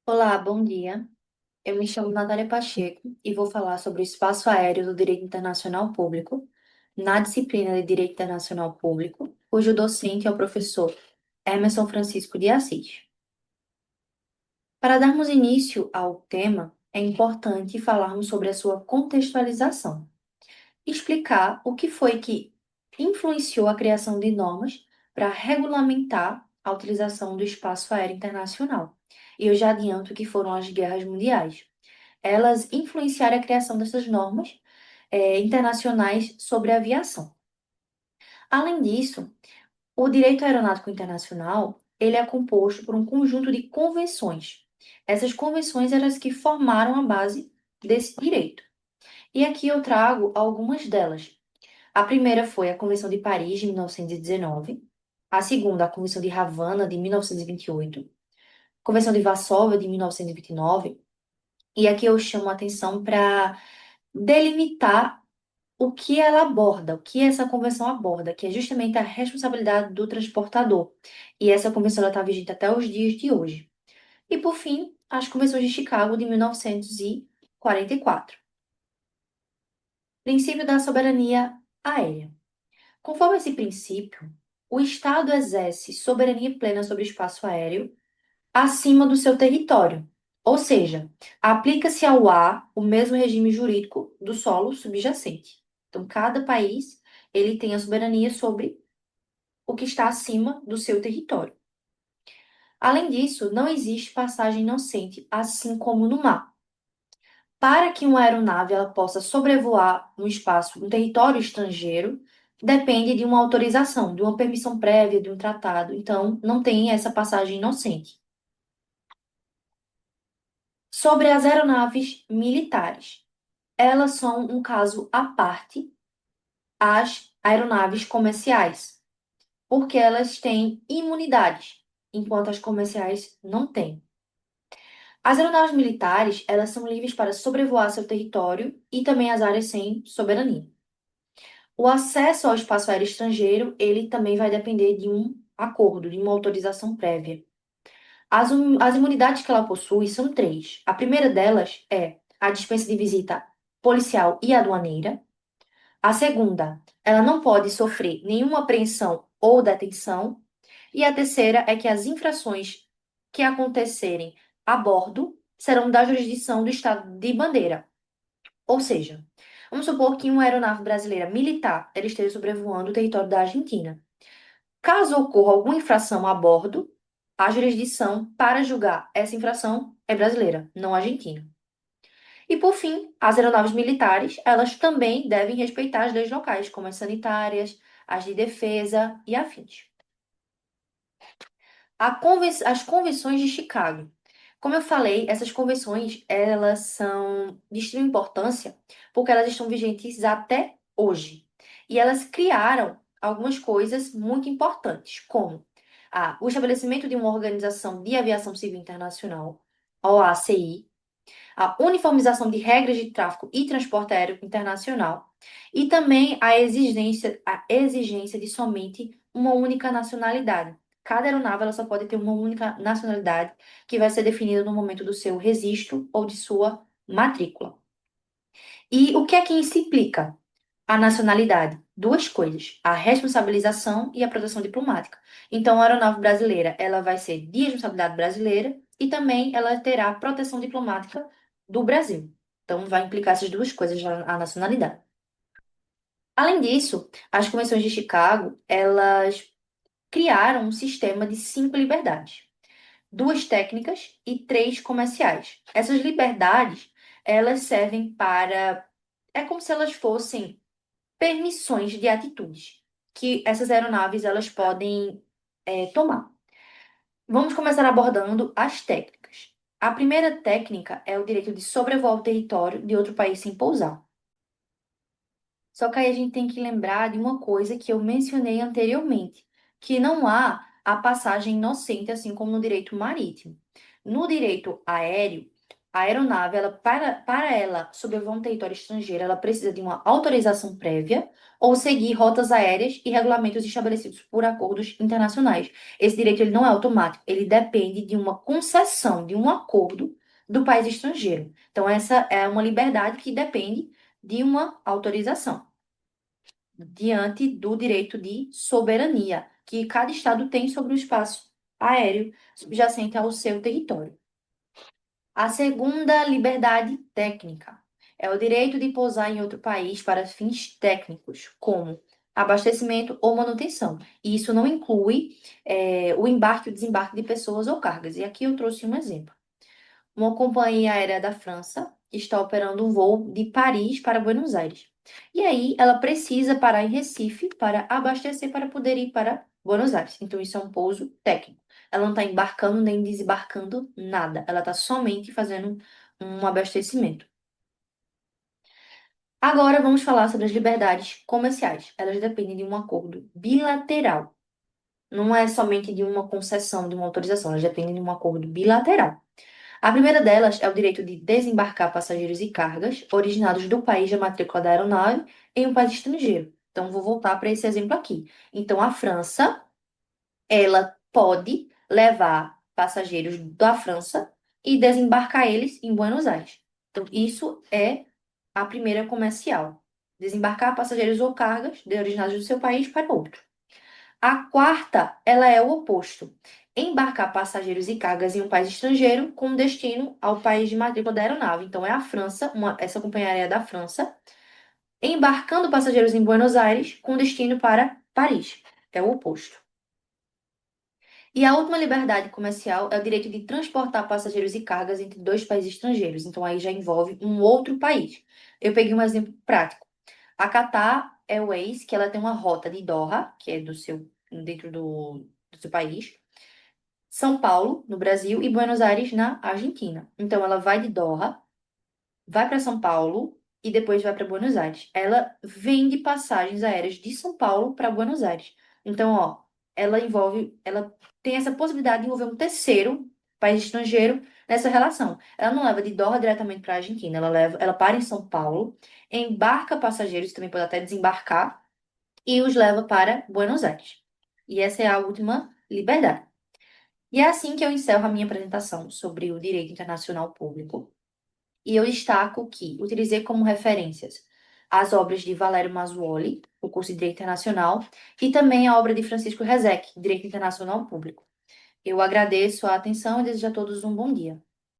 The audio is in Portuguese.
Olá, bom dia. Eu me chamo Natália Pacheco e vou falar sobre o espaço aéreo do Direito Internacional Público, na disciplina de Direito Internacional Público, cujo docente é o professor Emerson Francisco de Assis. Para darmos início ao tema, é importante falarmos sobre a sua contextualização, explicar o que foi que influenciou a criação de normas para regulamentar a utilização do espaço aéreo internacional. E eu já adianto que foram as guerras mundiais. Elas influenciaram a criação dessas normas internacionais sobre a aviação. Além disso, o direito aeronáutico internacional, ele é composto por um conjunto de convenções. Essas convenções eram as que formaram a base desse direito. E aqui eu trago algumas delas. A primeira foi a Convenção de Paris, de 1919. A segunda, a Convenção de Havana, de 1928. A Convenção de Varsóvia, de 1929. E aqui eu chamo a atenção para delimitar o que ela aborda, o que essa convenção aborda, que é justamente a responsabilidade do transportador. E essa convenção está vigente até os dias de hoje. E, por fim, as convenções de Chicago de 1944. Princípio da soberania aérea. Conforme esse princípio, o Estado exerce soberania plena sobre o espaço aéreo acima do seu território. Ou seja, aplica-se ao ar o mesmo regime jurídico do solo subjacente. Então, cada país ele tem a soberania sobre o que está acima do seu território. Além disso, não existe passagem inocente, assim como no mar. Para que uma aeronave ela possa sobrevoar um espaço, um território estrangeiro, depende de uma autorização, de uma permissão prévia, de um tratado. Então, não tem essa passagem inocente. Sobre as aeronaves militares. Elas são um caso à parte, as aeronaves comerciais, porque elas têm imunidades, enquanto as comerciais não têm. As aeronaves militares, elas são livres para sobrevoar seu território e também as áreas sem soberania. O acesso ao espaço aéreo estrangeiro, ele também vai depender de um acordo, de uma autorização prévia. As imunidades que ela possui são três. A primeira delas é a dispensa de visita policial e aduaneira. A segunda, ela não pode sofrer nenhuma apreensão ou detenção. E a terceira é que as infrações que acontecerem a bordo serão da jurisdição do estado de bandeira. Ou seja, vamos supor que uma aeronave brasileira militar ela esteja sobrevoando o território da Argentina. Caso ocorra alguma infração a bordo, a jurisdição para julgar essa infração é brasileira, não argentina. E por fim, as aeronaves militares, elas também devem respeitar as leis locais, como as sanitárias, as de defesa e afins. As convenções de Chicago. Como eu falei, essas convenções, elas são de extrema importância porque elas estão vigentes até hoje. E elas criaram algumas coisas muito importantes, como o estabelecimento de uma organização de aviação civil internacional, OACI, a uniformização de regras de tráfego e transporte aéreo internacional, e também a exigência de somente uma única nacionalidade. Cada aeronave ela só pode ter uma única nacionalidade, que vai ser definida no momento do seu registro ou de sua matrícula. E o que é que isso implica? A nacionalidade. Duas coisas, a responsabilização e a proteção diplomática. Então, a aeronave brasileira, ela vai ser de responsabilidade brasileira e também ela terá proteção diplomática do Brasil. Então, vai implicar essas duas coisas, a nacionalidade. Além disso, as convenções de Chicago, elas criaram um sistema de cinco liberdades, duas técnicas e três comerciais. Essas liberdades, elas servem para... É como se elas fossem permissões de atitudes que essas aeronaves elas podem tomar. Vamos começar abordando as técnicas. A primeira técnica é o direito de sobrevoar o território de outro país sem pousar. Só que aí a gente tem que lembrar de uma coisa que eu mencionei anteriormente, que não há a passagem inocente, assim como no direito marítimo. No direito aéreo, A aeronave, para ela sobrevoar um território estrangeiro, ela precisa de uma autorização prévia ou seguir rotas aéreas e regulamentos estabelecidos por acordos internacionais. Esse direito ele não é automático, ele depende de uma concessão, de um acordo do país estrangeiro. Então, essa é uma liberdade que depende de uma autorização, diante do direito de soberania que cada estado tem sobre o espaço aéreo subjacente ao seu território. A segunda liberdade técnica é o direito de pousar em outro país para fins técnicos, como abastecimento ou manutenção. E isso não inclui, o embarque e o desembarque de pessoas ou cargas. E aqui eu trouxe um exemplo. Uma companhia aérea da França está operando um voo de Paris para Buenos Aires. E aí ela precisa parar em Recife para abastecer para poder ir para Buenos Aires. Então isso é um pouso técnico. Ela não está embarcando nem desembarcando nada. Ela está somente fazendo um abastecimento. Agora vamos falar sobre as liberdades comerciais. Elas dependem de um acordo bilateral. Não é somente de uma concessão, de uma autorização. Elas dependem de um acordo bilateral. A primeira delas é o direito de desembarcar passageiros e cargas originados do país de matrícula da aeronave em um país estrangeiro. Então, vou voltar para esse exemplo aqui. Então, a França, ela pode levar passageiros da França e desembarcar eles em Buenos Aires. Então, isso é a primeira comercial. Desembarcar passageiros ou cargas originados do seu país para outro. A quarta, ela é o oposto. Embarcar passageiros e cargas em um país estrangeiro com destino ao país de matrícula da aeronave. Então, é a França, essa companhia aérea é da França, embarcando passageiros em Buenos Aires com destino para Paris. É o oposto. E a última liberdade comercial é o direito de transportar passageiros e cargas entre dois países estrangeiros. Então, aí já envolve um outro país. Eu peguei um exemplo prático. A Qatar Airways, que ela tem uma rota de Doha, que é dentro do seu país, São Paulo, no Brasil, e Buenos Aires, na Argentina. Então, ela vai de Doha, vai para São Paulo e depois vai para Buenos Aires. Ela vende passagens aéreas de São Paulo para Buenos Aires. Então, ó, ela tem essa possibilidade de envolver um terceiro país estrangeiro nessa relação. Ela não leva de Doha diretamente para a Argentina, ela para em São Paulo, embarca passageiros, também pode até desembarcar, e os leva para Buenos Aires. E essa é a última liberdade. E é assim que eu encerro a minha apresentação sobre o direito internacional público. E eu destaco que utilizei como referências as obras de Valério Mazzuoli, o curso de Direito Internacional, e também a obra de Francisco Rezec, Direito Internacional Público. Eu agradeço a atenção e desejo a todos um bom dia.